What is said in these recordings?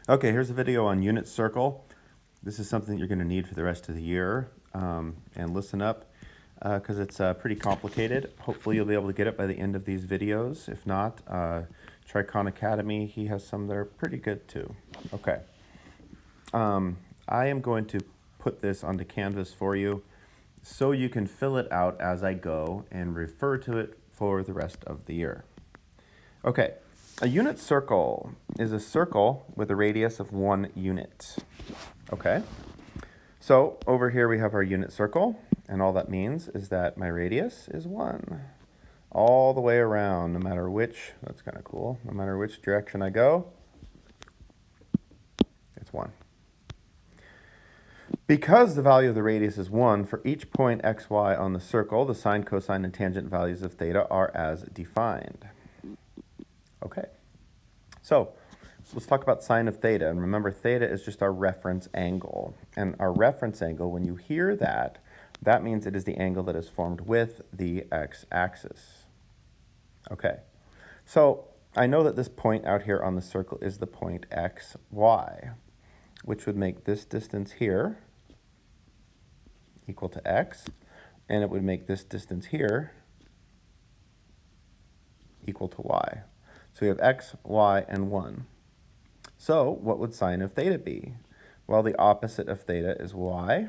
Okay, here's a video on unit circle. This is something you're going to need for the rest of the year. And listen up because it's pretty complicated. Hopefully you'll be able to get it by the end of these videos. If not, try Khan Academy. He has some that are pretty good too. Okay. I am going to put this onto Canvas for you so you can fill it out as I go and refer to it for the rest of the year. Okay, a unit circle is a circle with a radius of 1 unit. Okay, so over here we have our unit circle, and all that means is that my radius is 1. All the way around, no matter which, that's kind of cool, no matter which direction I go, it's 1. Because the value of the radius is 1, for each point xy on the circle, the sine, cosine, and tangent values of theta are as defined. Okay, so let's talk about sine of theta. And remember, theta is just our reference angle. And our reference angle, when you hear that, that means it is the angle that is formed with the x-axis. Okay, so I know that this point out here on the circle is the point xy, which would make this distance here equal to x, and it would make this distance here equal to y. So we have x, y, and 1. So what would sine of theta be? Well, the opposite of theta is y,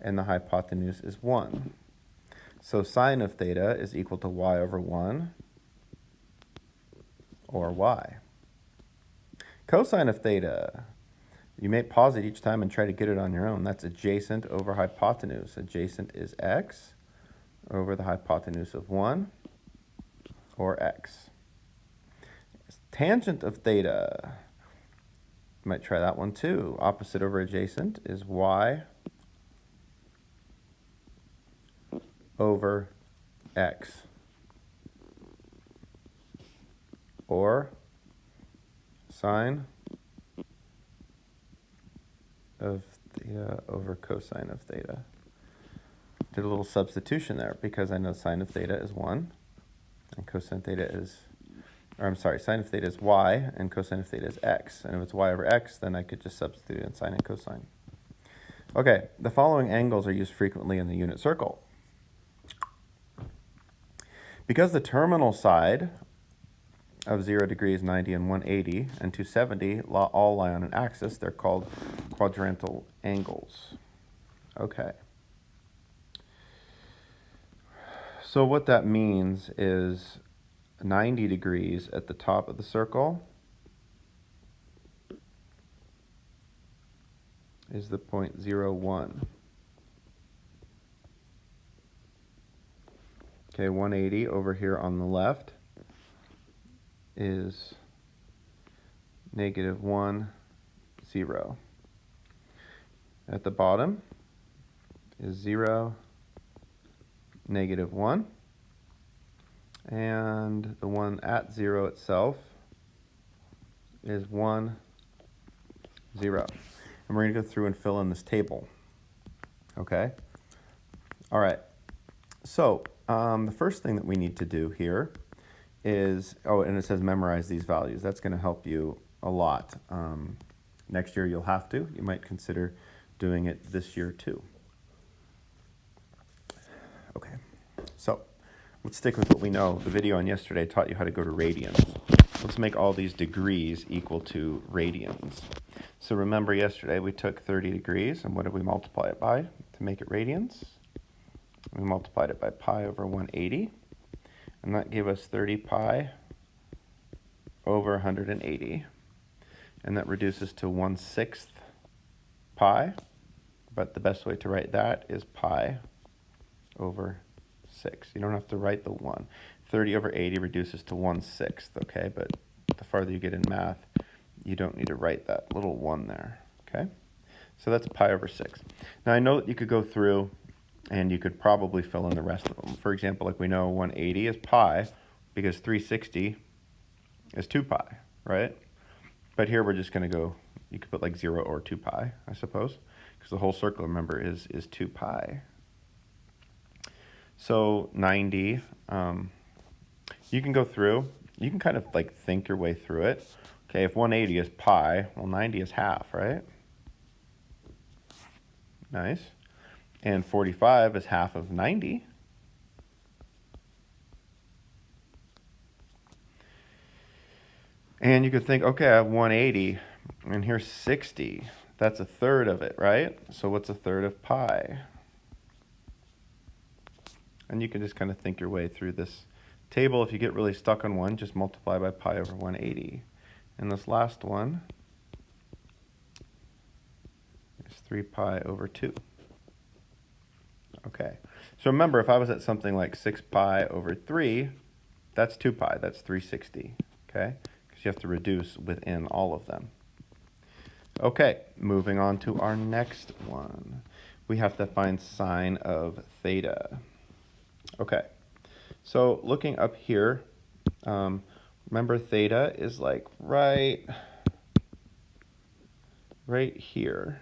and the hypotenuse is 1. So sine of theta is equal to y over 1, or y. Cosine of theta, you may pause it each time and try to get it on your own. That's adjacent over hypotenuse. Adjacent is x over the hypotenuse of 1, or x. Tangent of theta, you might try that one too. Opposite over adjacent is y over x, or sine of theta over cosine of theta. Did a little substitution there because I know sine of theta is 1 and cosine theta is, or I'm sorry, sine of theta is y and cosine of theta is x. And if it's y over x, then I could just substitute in sine and cosine. Okay, the following angles are used frequently in the unit circle. Because the terminal side of 0 degrees, 90, and 180, and 270 all lie on an axis, they're called quadrantal angles. Okay. So what that means is 90 degrees at the top of the circle is the point 0, 1. Okay, 180 over here on the left is negative 1, 0. At the bottom is 0, negative 1. And the one at 0 itself is 1, 0. And we're going to go through and fill in this table. Okay? All right. So the first thing that we need to do here is, oh, and it says memorize these values. That's going to help you a lot. Next year you'll have to. You might consider doing it this year too. Okay, so let's stick with what we know. The video on yesterday taught you how to go to radians. Let's make all these degrees equal to radians. So remember yesterday we took 30 degrees, and what did we multiply it by to make it radians? We multiplied it by pi over 180, and that gave us 30 pi over 180. And that reduces to 1/6 pi, but the best way to write that is pi over 6. You don't have to write the 1. 30 over 80 reduces to 1/6, okay? But the farther you get in math, you don't need to write that little 1 there, okay? So that's pi over 6. Now I know that you could go through and you could probably fill in the rest of them. For example, like we know 180 is pi because 360 is 2 pi, right? But here we're just going to go, you could put like 0 or 2 pi, I suppose, because the whole circle, remember, is 2 pi. So 90, you can go through, you can kind of like think your way through it. Okay, if 180 is pi, well, 90 is half, right? Nice. And 45 is half of 90. And you could think, okay, I have 180, and here's 60. That's a third of it, right? So what's a third of pi? And you can just kind of think your way through this table. If you get really stuck on one, just multiply by pi over 180. And this last one is 3 pi over 2. Okay, so remember, if I was at something like 6 pi over 3, that's 2 pi, that's 360, okay? Because you have to reduce within all of them. Okay, moving on to our next one. We have to find sine of theta. Okay, so looking up here, remember theta is like right here,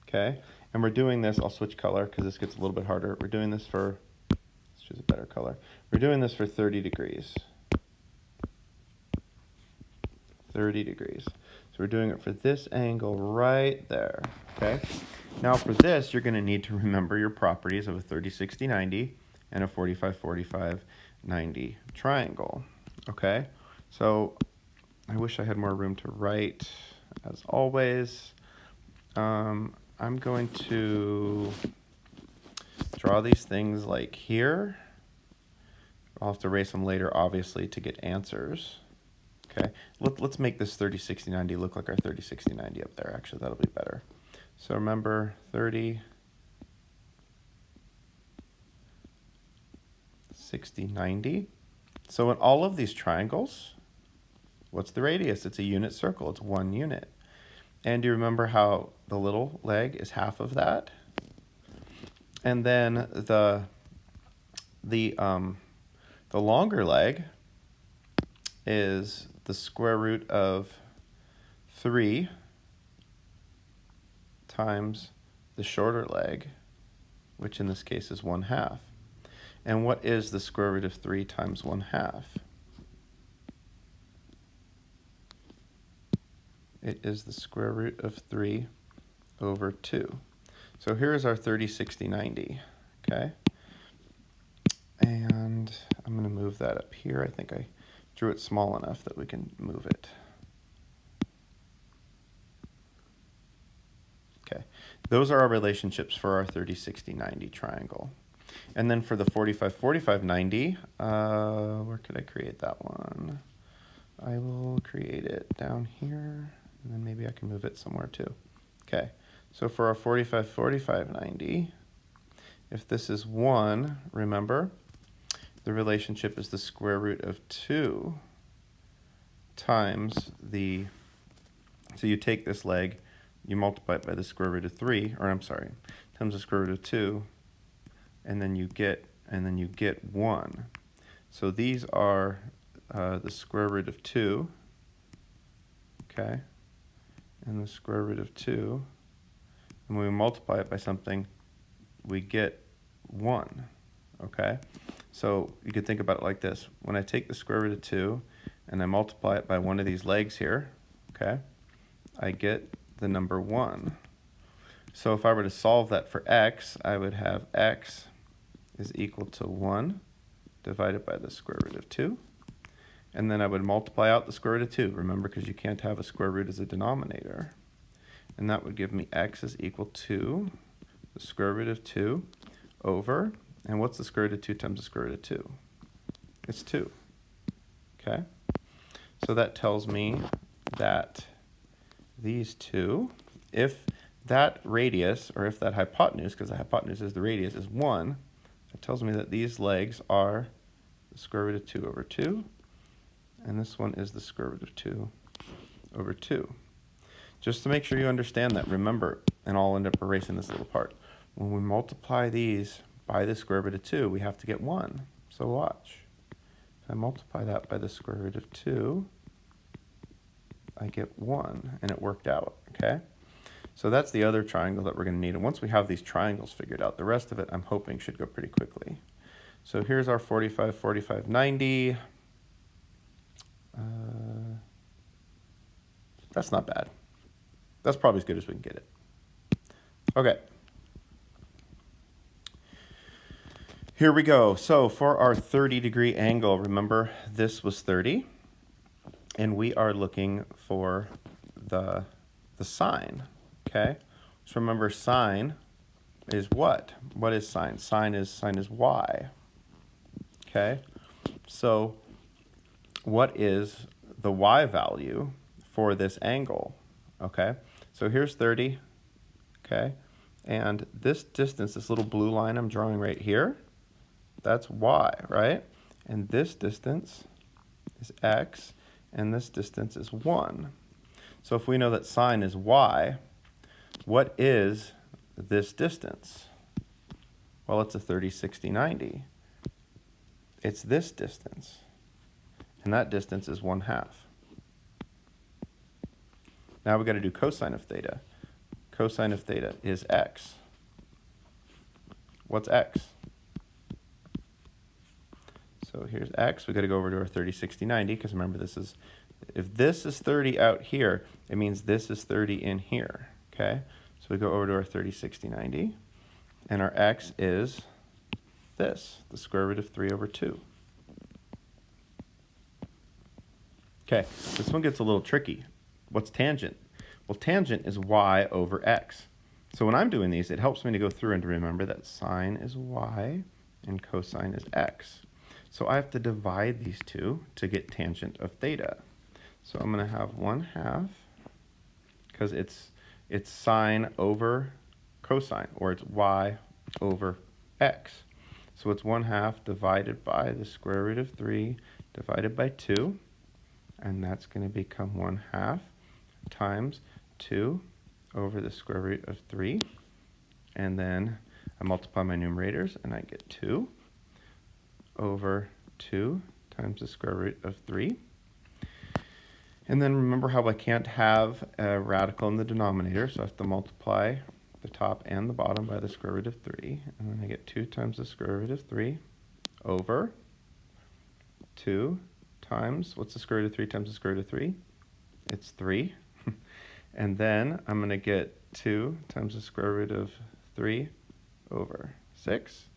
okay? And we're doing this, I'll switch color because this gets a little bit harder. We're doing this for, let's choose a better color. We're doing this for 30 degrees. 30 degrees. So we're doing it for this angle right there, okay? Now for this, you're gonna need to remember your properties of a 30, 60, 90 and a 45, 45, 90 triangle, okay? So I wish I had more room to write, as always. I'm going to draw these things like here. I'll have to erase them later, obviously, to get answers. Okay, let's make this 30, 60, 90 look like our 30, 60, 90 up there. Actually, that'll be better. So remember, 30, 60, 90. So in all of these triangles, what's the radius? It's a unit circle. It's 1 unit. And do you remember how the little leg is half of that? And then the longer leg is the square root of 3 times the shorter leg, which in this case is 1/2. And what is the square root of 3 times 1/2? It is the square root of 3 over 2. So here's our 30, 60, 90, okay? And I'm going to move that up here. I think I drew it small enough that we can move it. Okay, those are our relationships for our 30, 60, 90 triangle. And then for the 45, 45, 90, where could I create that one? I will create it down here, and then maybe I can move it somewhere too. Okay, so for our 45, 45, 90, if this is 1, remember, the relationship is the square root of 2 times the, so you take this leg, you multiply it by the square root of 3, or I'm sorry, times the square root of 2, and then you get 1. So these are the square root of 2, okay, and the square root of 2, and when we multiply it by something, we get 1, okay? So you could think about it like this. When I take the square root of 2 and I multiply it by one of these legs here, okay, I get the number 1. So if I were to solve that for x, I would have x is equal to 1 divided by the square root of 2. And then I would multiply out the square root of 2, remember, because you can't have a square root as a denominator. And that would give me x is equal to the square root of 2 over, and what's the square root of 2 times the square root of 2? It's 2, okay? So that tells me that these two, if that radius, or if that hypotenuse, because the hypotenuse is the radius, is 1, it tells me that these legs are the square root of 2 over 2, and this one is the square root of 2 over 2. Just to make sure you understand that, remember, and I'll end up erasing this little part, when we multiply these by the square root of 2, we have to get 1. So watch. If I multiply that by the square root of 2, I get 1, and it worked out, okay? So that's the other triangle that we're going to need. And once we have these triangles figured out, the rest of it, I'm hoping, should go pretty quickly. So here's our 45, 45, 90. That's not bad. That's probably as good as we can get it. Okay. Here we go. So for our 30-degree angle, remember this was 30, and we are looking for the sine, okay? So remember sine is what? What is sine? Sine is y, okay? So what is the y value for this angle, okay? So here's 30, okay? And this distance, this little blue line I'm drawing right here, that's y, right? And this distance is x, and this distance is 1. So if we know that sine is y, what is this distance? Well, it's a 30, 60, 90. It's this distance, and that distance is 1/2. Now we've got to do cosine of theta. Cosine of theta is x. What's x? So here's x. We've got to go over to our 30, 60, 90, because remember this is, if this is 30 out here, it means this is 30 in here, okay? So we go over to our 30, 60, 90, and our x is this, the square root of 3 over 2. Okay, this one gets a little tricky. What's tangent? Well, tangent is y over x. So when I'm doing these, it helps me to go through and to remember that sine is y and cosine is x. So I have to divide these two to get tangent of theta. So I'm going to have 1/2, because it's sine over cosine, or it's y over x. So it's 1/2 divided by the square root of 3 divided by 2, and that's going to become 1/2 times 2 over the square root of 3. And then I multiply my numerators, and I get 2 over 2 times the square root of 3. And then remember how I can't have a radical in the denominator, so I have to multiply the top and the bottom by the square root of 3. And then I get 2 times the square root of 3 over 2 times, what's the square root of 3 times the square root of 3? It's 3. And then I'm going to get 2 times the square root of 3 over 6.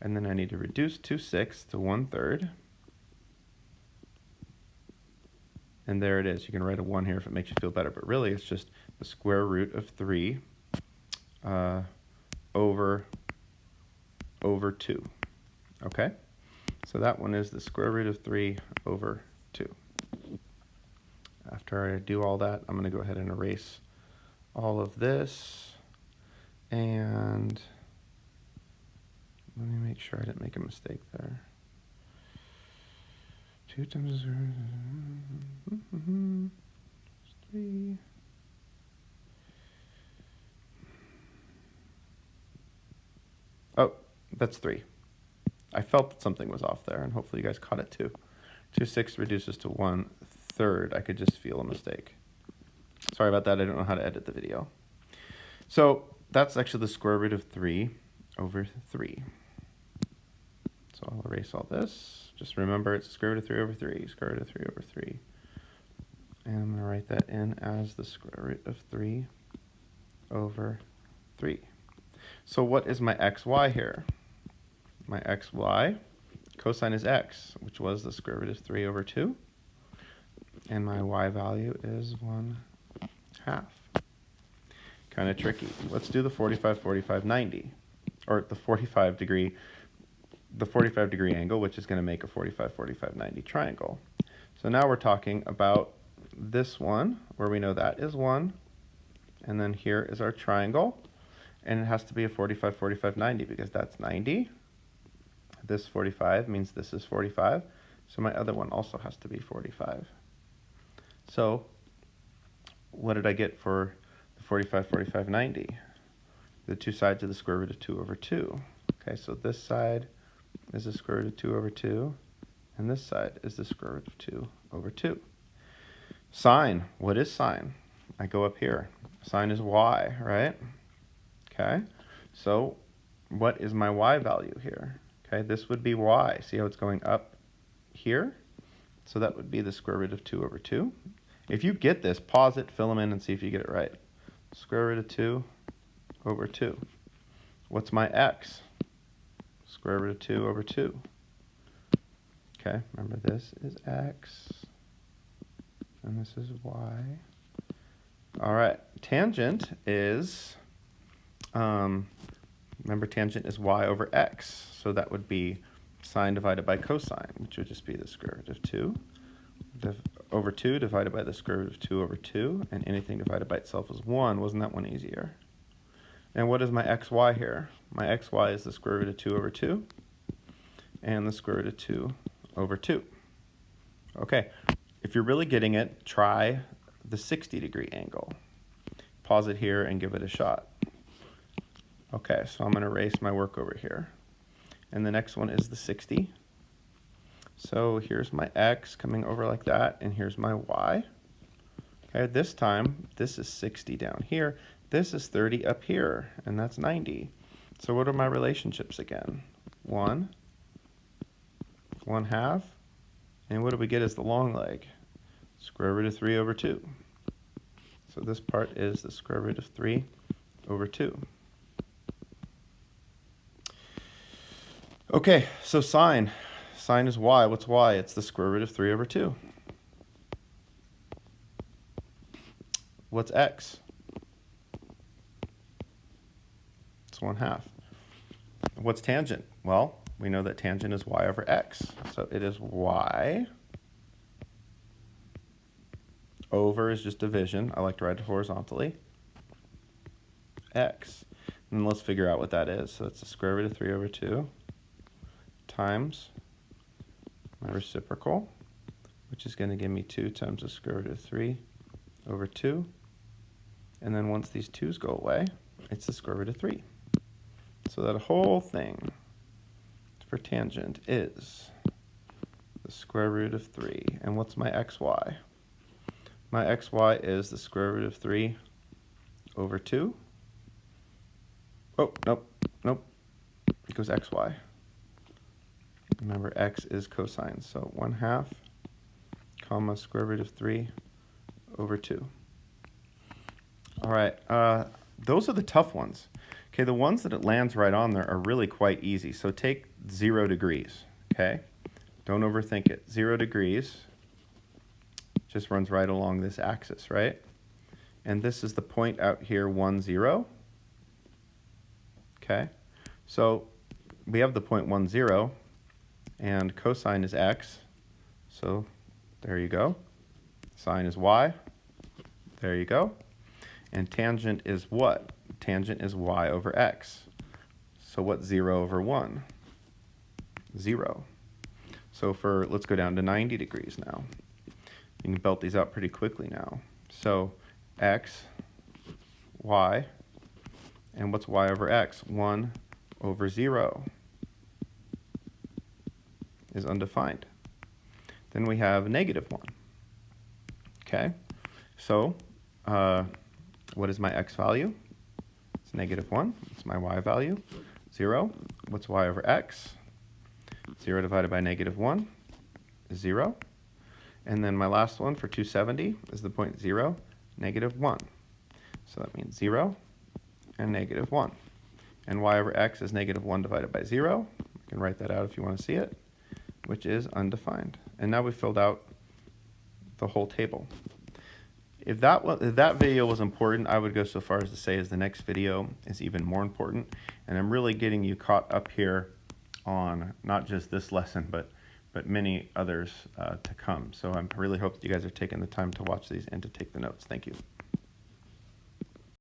And then I need to reduce 2/6 to 1/3. And there it is. You can write a 1 here if it makes you feel better, but really it's just the square root of 3 over 2. Okay? So that one is the square root of 3 over 2. After I do all that, I'm going to go ahead and erase all of this. And let me make sure I didn't make a mistake there. 2 times 3. Oh, that's 3. I felt that something was off there, and hopefully you guys caught it too. 2/6 reduces to 1/3. I could just feel a mistake. Sorry about that. I don't know how to edit the video. So that's actually the square root of 3 over 3. So I'll erase all this. Just remember it's the square root of 3 over 3, square root of 3 over 3. And I'm going to write that in as the square root of 3 over 3. So what is my xy here? My xy, cosine is x, which was the square root of 3 over 2. And my y value is 1/2. Kind of tricky. Let's do the 45, 45, 90. Or the 45 degree angle, which is going to make a 45, 45, 90 triangle. So now we're talking about this one, where we know that is 1. And then here is our triangle. And it has to be a 45, 45, 90, because that's 90. This 45 means this is 45. So my other one also has to be 45. So what did I get for the 45, 45, 90? The two sides of the square root of 2 over 2. Okay, so this side is the square root of 2 over 2, and this side is the square root of 2 over 2. Sine, what is sine? I go up here. Sine is y, right? Okay, so what is my y value here? Okay, this would be y. See how it's going up here? So that would be the square root of 2 over 2. If you get this, pause it, fill them in, and see if you get it right. Square root of 2 over 2. What's my x? Square root of 2 over 2. Okay, remember this is x, and this is y. All right, tangent is, remember tangent is y over x, so that would be sine divided by cosine, which would just be the square root of 2 over 2 divided by the square root of 2 over 2, and anything divided by itself is 1. Wasn't that one easier? And what is my xy here? My xy is the square root of 2 over 2 and the square root of 2 over 2. Okay, if you're really getting it, try the 60-degree angle. Pause it here and give it a shot. Okay, so I'm going to erase my work over here. And the next one is the 60. So here's my x coming over like that, and here's my y. Okay, this time, this is 60 down here. This is 30 up here, and that's 90. So what are my relationships again? 1, 1/2, and what do we get as the long leg? Square root of 3 over 2. So this part is the square root of 3 over 2. Okay, so sine. Sine is y. What's y? It's the square root of 3 over 2. What's x? It's 1/2. What's tangent? Well, we know that tangent is y over x. So it is y over is just division. I like to write it horizontally. X. And let's figure out what that is. So that's the square root of 3 over 2 times my reciprocal, which is going to give me 2 times the square root of 3 over 2. And then once these 2's go away, it's the square root of 3. So that whole thing for tangent is the square root of 3. And what's my xy? My xy is the square root of 3 over 2. Oh, nope. It goes xy. Remember, x is cosine, so 1/2, comma, square root of 3 over 2. All right, those are the tough ones. Okay, the ones that it lands right on there are really quite easy. So take 0 degrees, okay? Don't overthink it. 0 degrees just runs right along this axis, right? And this is the point out here, 1, 0. Okay, so we have the point 1, 0. And cosine is x, so there you go. Sine is y, there you go. And tangent is what? Tangent is y over x. So what's 0 over 1? 0. So let's go down to 90 degrees now. You can belt these out pretty quickly now. So x, y, and what's y over x? 1 over 0. Is undefined. Then we have -1. Okay, so what is my x value? It's -1. It's my y value. 0. What's y over x? 0 divided by -1 is 0. And then my last one for 270 is the point 0, -1. So that means 0 and -1. And y over x is -1 divided by 0. You can write that out if you want to see it, which is undefined. And now we've filled out the whole table. If that video was important, I would go so far as to say the next video is even more important. And I'm really getting you caught up here on not just this lesson, but many others to come. So I really hope that you guys are taking the time to watch these and to take the notes. Thank you.